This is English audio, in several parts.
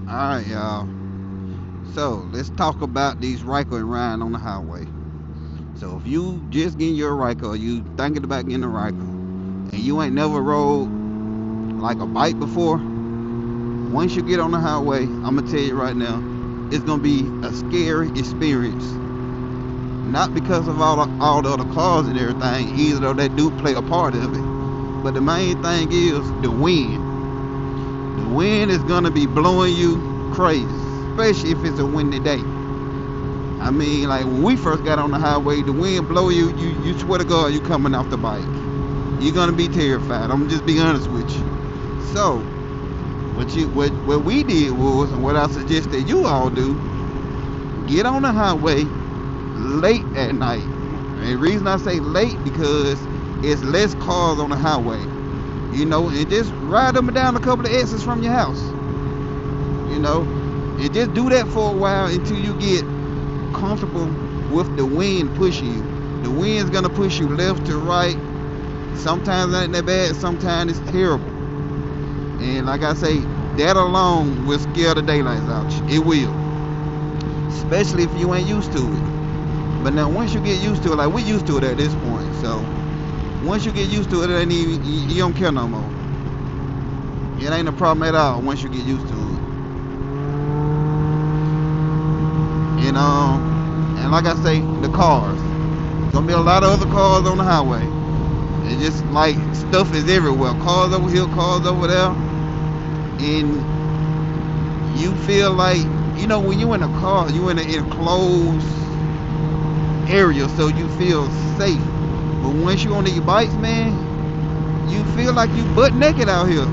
Alright, y'all. So let's talk about these Ryker and riding on the highway. So if you just getting your Ryker, or you thinking about getting a Ryker, and you ain't never rode like a bike before, once you get on the highway, I'm gonna tell you right now, it's gonna be a scary experience. Not because of all the other cars and everything, even though they do play a part of it. But the main thing is the wind. The wind is gonna be blowing you crazy, especially if it's a windy day. I mean, like when we first got on the highway, the wind blow you, you swear to God, you coming off the bike. You're gonna be terrified. I'm gonna just be honest with you. So, what we did was, and what I suggest that you all do, get on the highway late at night. And the reason I say late because it's less cars on the highway. And just ride them down a couple of exits from your house. And just do that for a while until you get comfortable with the wind pushing you. The wind's gonna push you left to right. Sometimes it ain't that bad, sometimes it's terrible. And like I say, that alone will scare the daylights out you. It will. Especially if you ain't used to it. But now once you get used to it, like we used to it at this point, so once you get used to it, it ain't even, you don't care no more. It ain't a problem at all once you get used to it. And like I say, the cars. There's gonna be a lot of other cars on the highway. It's just like stuff is everywhere. Cars over here, cars over there. And you feel like, when you in a car, you in an enclosed area, so you feel safe. But once you on these bikes, man, you feel like you butt naked out here.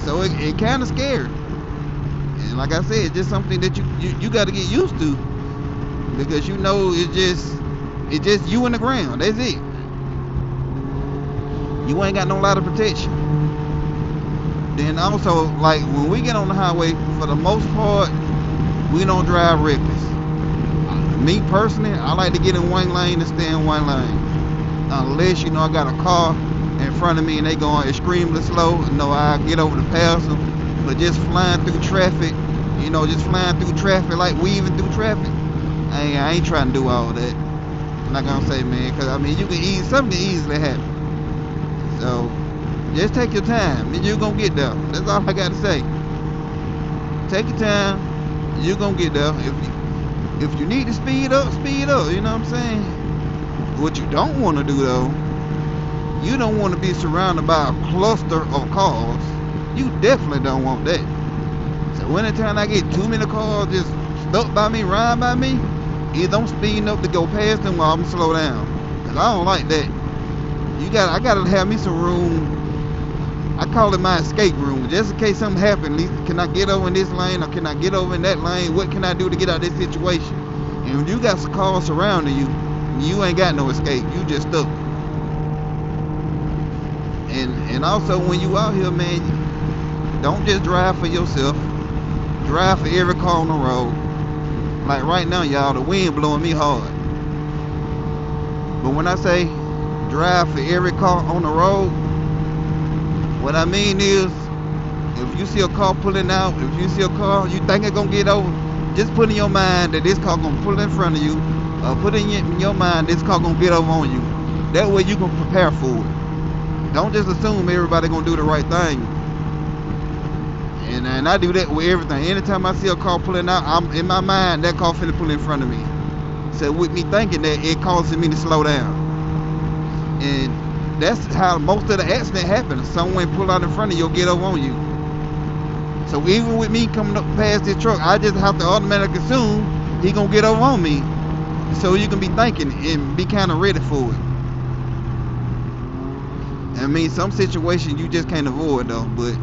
So it kind of scary. And like I said, it's just something that you got to get used to, because it's just you in the ground. That's it. You ain't got no lot of protection. Then also, like when we get on the highway, for the most part, we don't drive reckless. Me personally, I like to get in one lane and stay in one lane. Unless I got a car in front of me and they going extremely slow, I get over to pass them. But just flying through traffic, like weaving through traffic, I ain't trying to do all that. I'm not gonna say, man, because something can easily happen. So just take your time and you're gonna get there. That's all I gotta say. Take your time, you're gonna get there. If you need to speed up, you know what I'm saying? What you don't want to do though, you don't want to be surrounded by a cluster of cars. You definitely don't want that. So anytime I get too many cars just stuck by me, riding by me, either I'm speeding up to go past them or I'm slow down. Cause I don't like that. I gotta have me some room. I call it my escape room, just in case something happens. At least, can I get over in this lane or can I get over in that lane? What can I do to get out of this situation? And when you got some cars surrounding you, you ain't got no escape. You just stuck. And also when you out here, man, don't just drive for yourself. Drive for every car on the road. Like right now, y'all, the wind blowing me hard. But when I say drive for every car on the road, what I mean is, if you see a car pulling out, if you see a car you think it's gonna get over, just put in your mind that this car gonna pull in front of you, or put in your mind this car gonna get over on you. That way you can prepare for it. Don't just assume everybody gonna do the right thing. And I do that with everything. Anytime I see a car pulling out, I'm in my mind that car finna pull in front of me. So with me thinking that, it causes me to slow down. And that's how most of the accident happens. Someone pull out in front of you, get over on you. So even with me coming up past this truck, I just have to automatically assume he gonna get over on me. So you can be thinking and be kind of ready for it. I mean, some situations you just can't avoid though, but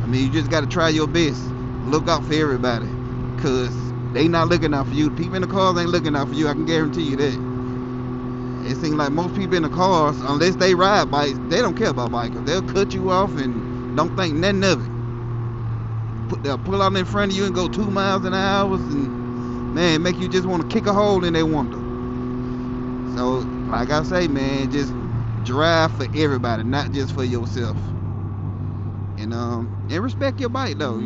you just got to try your best. Look out for everybody, because they not looking out for you. People in the cars ain't looking out for you. I can guarantee you that. It seems like most people in the cars, unless they ride bikes, they don't care about bikes. They'll cut you off and don't think nothing of it. They'll pull out in front of you and go 2 miles an hour and, man, make you just want to kick a hole in their window. So, like I say, man, just drive for everybody, not just for yourself. And respect your bike though,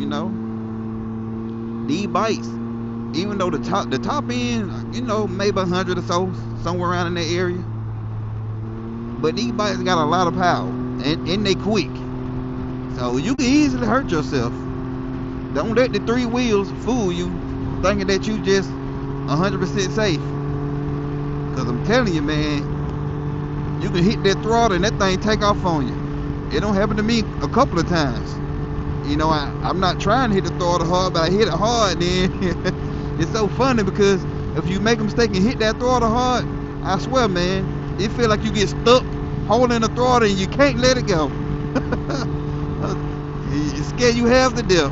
These bikes, even though the top end, you know, maybe 100 or so, somewhere around in that area, but these bikes got a lot of power, and they quick, so you can easily hurt yourself. Don't let the 3 wheels fool you, thinking that you just 100% safe. Cause I'm telling you, man, you can hit that throttle and that thing take off on you. It don't happen to me a couple of times. You know, I'm not trying to hit the throttle hard, but I hit it hard. Then it's so funny because if you make a mistake and hit that throttle hard, I swear, man, it feel like you get stuck holding the throttle and you can't let it go. It scare you half to death.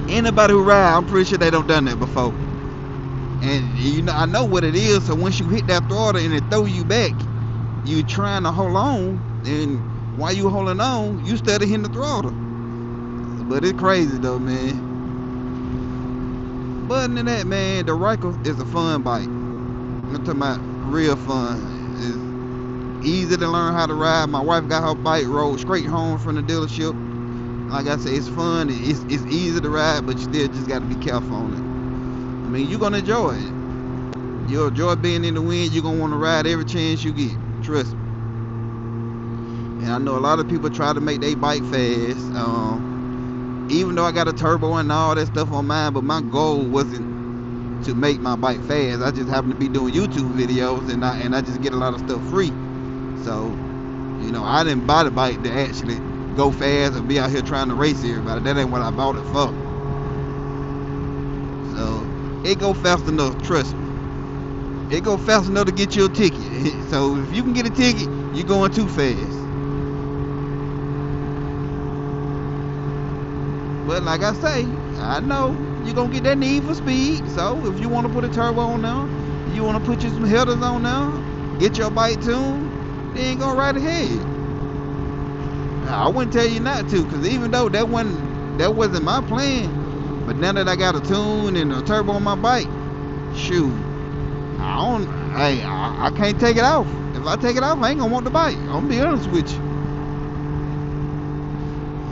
Anybody who ride, I'm pretty sure they don't done that before. And you know, I know what it is. So once you hit that throttle and it throw you back, you trying to hold on, and while you holding on, you steady hitting the throttle. But it's crazy though, man. But other than that, man, the Ryker is a fun bike. I'm talking about real fun. It's easy to learn how to ride. My wife got her bike, rode straight home from the dealership. Like I said, it's fun. It's easy to ride, but you still just got to be careful on it. I mean, you're gonna enjoy it. You'll enjoy being in the wind. You're gonna want to ride every chance you get. Trust me. And I know a lot of people try to make their bike fast. Even though I got a turbo and all that stuff on mine, but my goal wasn't to make my bike fast. I just happen to be doing YouTube videos, and I just get a lot of stuff free. So, you know, I didn't buy the bike to actually go fast and be out here trying to race everybody. That ain't what I bought it for. So it go fast enough, trust me. It go fast enough to get you a ticket. So if you can get a ticket, you're going too fast. But like I say, I know you're gonna get that need for speed. So if you want to put a turbo on now, you want to put you some headers on now, get your bike tuned, then go right ahead. I wouldn't tell you not to, because even though that wasn't my plan, but now that I got a tune and a turbo on my bike, shoot, I can't take it off. If I take it off, I ain't gonna want the bike. I'm gonna be honest with you.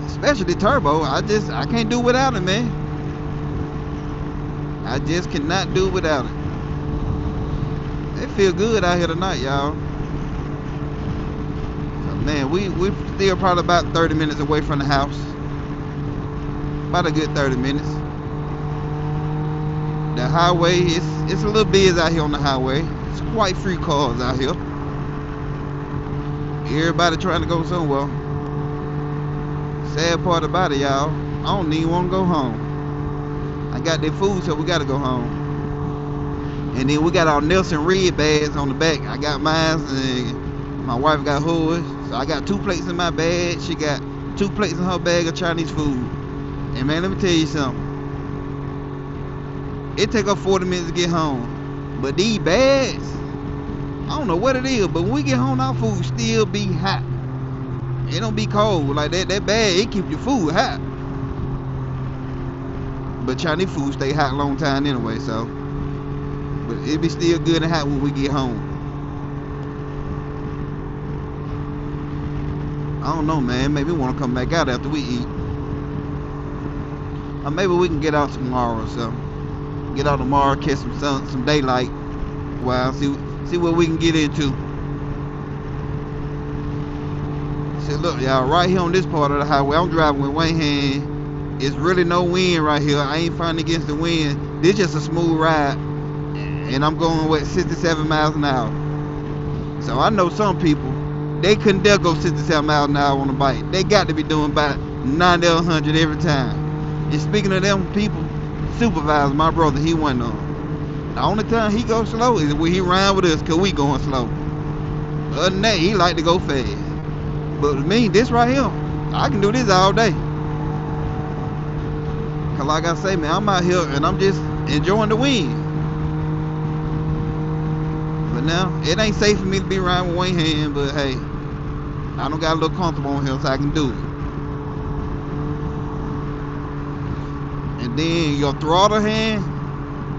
Especially turbo, I can't do without it, man. I just cannot do without it. It feel good out here tonight, y'all. Man, we still probably about 30 minutes away from the house. About a good 30 minutes. The highway, it's a little busy out here on the highway. It's quite few cars out here. Everybody trying to go somewhere. Sad part about it, y'all, I don't even want to go home. I got their food, so we got to go home. And then we got our Nelson Red bags on the back. I got mine, and my wife got hers. So I got 2 plates in my bag. She got 2 plates in her bag of Chinese food. And man, let me tell you something. It take us 40 minutes to get home. But these bags, I don't know what it is, but when we get home, our food still be hot. It don't be cold. Like that bag, it keep your food hot. But Chinese food stay hot a long time anyway, so. But it be still good and hot when we get home. I don't know, man. Maybe we want to come back out after we eat. Or maybe we can get out tomorrow or something. Get out tomorrow, catch some sun, some daylight. Wow, see what we can get into. See, look, y'all, right here on this part of the highway, I'm driving with one hand. It's really no wind right here. I ain't fighting against the wind. This just a smooth ride. And I'm going with 67 miles an hour. So I know some people, they couldn't dare go 67 miles an hour on a bike. They got to be doing about 90 or 100 every time. And speaking of them people, supervisor, my brother, he wasn't on. The only time he goes slow is when he ride with us, because we going slow. Other than that, he like to go fast. But with me, this right here, I can do this all day. Cause like I say, man, I'm out here and I'm just enjoying the wind. But now, it ain't safe for me to be riding with one hand, but hey, I don't got a little comfortable on here, so I can do it. And then your throttle hand,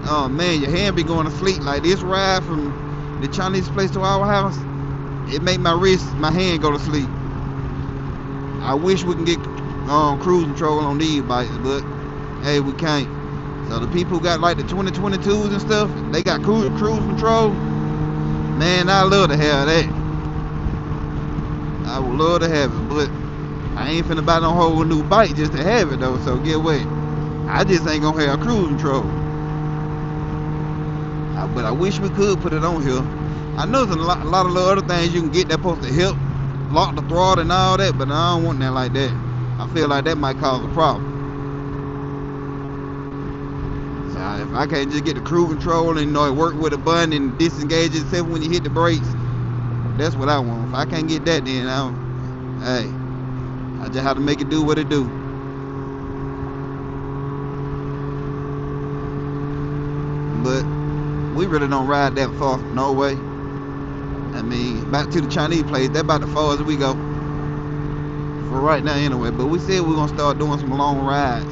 oh man, your hand be going to sleep. Like this ride from the Chinese place to our house, it make my hand go to sleep. I wish we can get cruise control on these bikes, but hey, we can't. So the people who got like the 2022s and stuff, they got cruise control. Man, I love to have that. I would love to have it, but I ain't finna buy no whole new bike just to have it though. So get what? I just ain't gonna have cruise control. But I wish we could put it on here. I know there's a lot of little other things you can get that supposed to help lock the throttle and all that, but I don't want that like that. I feel like that might cause a problem. So if I can't just get the cruise control and it work with a button and disengage itself when you hit the brakes, that's what I want. If I can't get that, then hey, I just have to make it do what it do. But we really don't ride that far, no way. I mean, back to the Chinese place, that's about the far as we go. For right now anyway, but we said we're gonna start doing some long rides.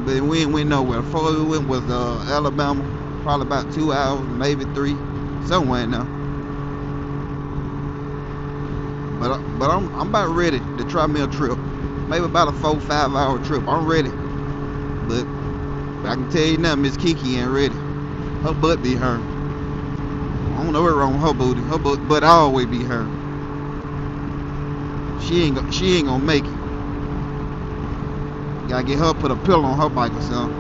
But we ain't went nowhere. The farthest we went was Alabama, probably about 2 hours, maybe 3, somewhere in there. But I'm about ready to try me a trip, maybe about a 4-5 hour trip. I'm ready, but I can tell you now, Miss Kiki ain't ready. Her butt be hurt. I don't know what's wrong with her booty. Her butt always be hurt. She ain't gonna make it. Gotta get her, put a pillow on her bike or something.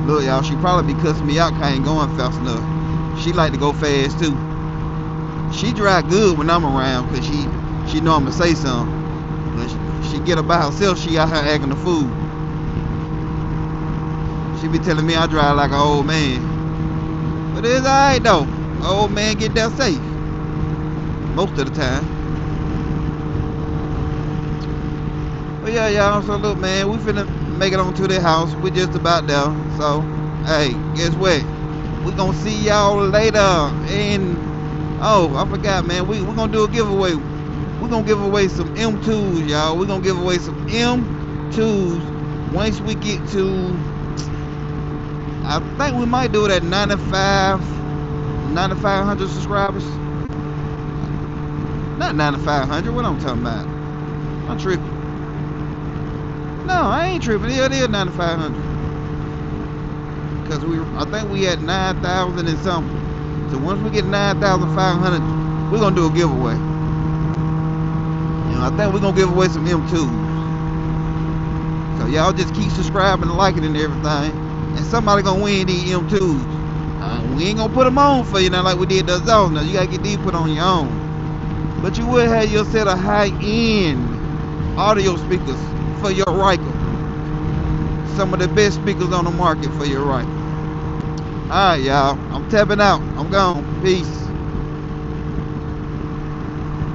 Look, y'all, she probably be cussing me out 'cause I ain't going fast enough. She like to go fast too. She drive good when I'm around 'cause she know I'm gonna say something. But she get her by herself, she out here acting a fool. She be telling me I drive like an old man. But it's alright though. Old man get there safe. Most of the time. But yeah, y'all, so look, man, we finna make it on to the house. We just about there. So, hey, guess what? We gonna see y'all later. And, oh, I forgot, man, we gonna do a giveaway. We're gonna give away some M2s, y'all. We're gonna give away some M2s once we get to, I think we might do it at 9,500 subscribers. Not 9,500, what I'm talking about? I'm tripping. No, I ain't tripping. It is 9,500. Because I think we at 9,000 and something. So once we get 9,500, we're gonna do a giveaway. And I think we're gonna give away some M2s. So y'all just keep subscribing and liking and everything. And somebody gonna win these M2s. We ain't gonna put them on for you now like we did the others. Now you gotta get these put on your own. But you will have your set of high-end audio speakers for your Ryker. Some of the best speakers on the market for your Ryker. Alright, y'all. I'm tapping out. I'm gone. Peace.